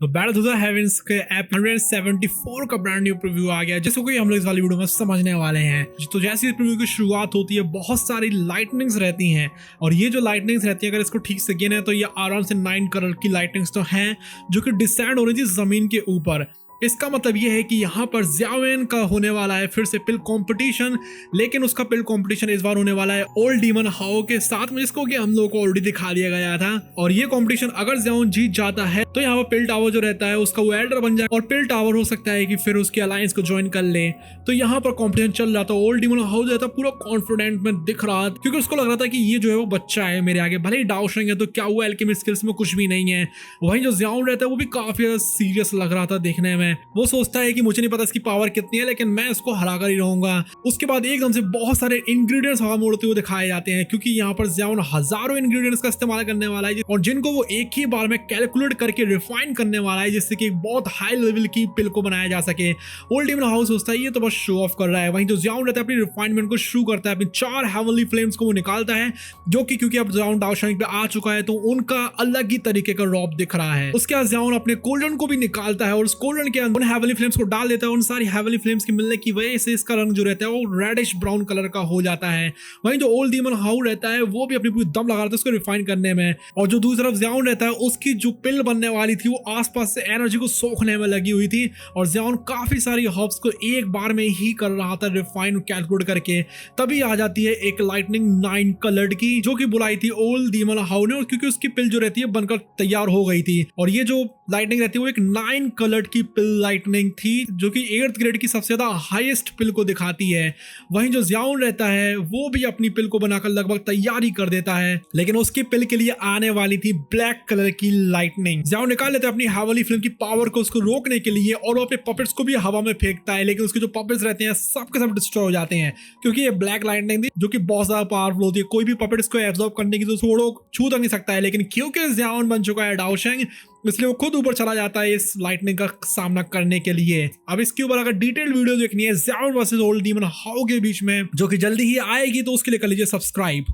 तो battle to the heavens के app 174 का ब्रांड न्यू प्रीव्यू आ गया, जिसको कि हम लोग इस वाली वीडियो में समझने वाले हैं। तो जैसे इस प्रीव्यू की शुरुआत होती है, बहुत सारी लाइटनिंग्स रहती हैं, और ये जो लाइटनिंग्स रहती है, अगर इसको ठीक से गिने तो ये आराम से 9 कलर की लाइटनिंग्स तो हैं, जो कि डिसेंड हो रही थी जमीन के ऊपर। इसका मतलब ये है कि यहाँ पर ज़्यावेन का होने वाला है फिर से पिल कंपटीशन, लेकिन उसका पिल कंपटीशन इस बार होने वाला है ओल्ड डीमन हाओ के साथ में, जिसको कि हम लोगों को ऑलरेडी दिखा दिया गया था। और ये कंपटीशन अगर ज़्यावेन जीत जाता है तो यहाँ पर पिल टावर जो रहता है उसका वो एल्डर बन जाए, और पिल टावर हो सकता है कि फिर उसकी अलायंस को ज्वाइन कर ले। तो यहाँ पर कॉम्पिटिशन चल रहा था, ओल्ड डीमन हाउ जो था पूरा कॉन्फिडेंट में दिख रहा था, क्योंकि उसको लग रहा था कि ये जो है वो बच्चा है मेरे आगे, भले ही डाउ शेंग है तो क्या हुआ, एल्केमी स्किल्स में कुछ भी नहीं है। वहीं जो ज़्यावेन रहता है वो भी काफी ज्यादा सीरियस लग रहा था देखने में। वो सोचता है कि मुझे नहीं पता इसकी पावर कितनी है, लेकिन मैं इसको हरा कर ही रहूंगा। उसके बाद एकदम से बहुत सारे इंग्रेडिएंट्स हवा में उड़ते हुए दिखाए जाते हैं, क्योंकि यहाँ पर ज़्यावेन हजारों इंग्रेडिएंट्स का इस्तेमाल करने वाला है, और जिनको वो एक ही बार में कैलकुलेट करके रिफाइन करने वाला है, जिससे कि एक बहुत हाई लेवल की पिल को बनाया जा सके। ओल्ड डीमन हाउस सोचता है ये तो बस शो ऑफ कर रहा है। वहीं जो ज़्यावेन रहता है अपनी रिफाइनमेंट को शुरू करता है, अपनी 4 हेवनली फ्लेम्स को वो निकालता है, जो कि क्योंकि अब ज़्यावेन डाउ शेंग पे आ चुका है तो उनका अलग ही तरीके का रॉब दिख रहा है। उसके बाद ज़्यावेन अपने कोल्डन को भी निकालता है और उस कोल्डन के अंदर हेवनली फ्लेम्स को डाल देता है। उन सारी हेवनली फ्लेम्स के मिलने की वजह से इसका रंग जो रहता है वो रेडिश ब्राउन कलर का हो जाता है। वहीं जो ओल्ड डीमन हाउ रहता है वो भी अपनी पूरी दम लगा रहा था उसको रिफाइन करने में, और जो दूसरी तरफ ज़्यावेन रहता है उसकी जो पिल बनने वाली थी वो आसपास से एनर्जी को सोखने में लगी हुई थी, और ज़्यावेन काफी सारी हर्ब्स को एक बार में ही कर रहा था रिफाइन कैलकुलेट करके। तभी आ जाती है एक लाइटनिंग 9 कलर्ड की, जो कि बुलाई थी ओल्ड डीमन हाउ ने, और क्योंकि उसकी पिल जो रहती है बनकर तैयार हो गई थी। और ये जो लाइटनिंग रहती है वो एक 9 कलर्ड की पिल लाइटनिंग थी, जो कि 8th ग्रेड की सबसे ज्यादा हाईएस्ट पिल को दिखाती है। वहीं जो ज़्यावेन रहता है वो भी अपनी पिल को बनाकर लगभग तैयारी कर देता है, लेकिन उसकी पिल के लिए आने वाली थी ब्लैक कलर की लाइटनिंग। ज़्यावेन निकाल लेता है अपनी हेवनली फ्लेम की पावर को उसको रोकने के लिए, और वो अपने पपेट्स को भी हवा में फेंकता है, लेकिन उसके जो पपेट्स रहते हैं सबके सब डिस्ट्रॉय हो जाते हैं, क्योंकि ये ब्लैक लाइटनिंग थी जो कि बहुत ज्यादा पावरफुल होती है। कोई भी पपेट्स को एब्जॉर्ब करने की तो छोड़ो, छू तक नहीं सकता है, लेकिन क्योंकि ज़्यावेन बन चुका है डाउ शेंग, इसलिए वो खुद ऊपर चला जाता है इस लाइटनिंग का सामना करने के लिए। अब इसके ऊपर अगर डिटेल वीडियो देखनी है ज़्यावेन वर्सेस ओल्ड डीमन हाउ के बीच में, जो कि जल्दी ही आएगी, तो उसके लिए कर लीजिए सब्सक्राइब।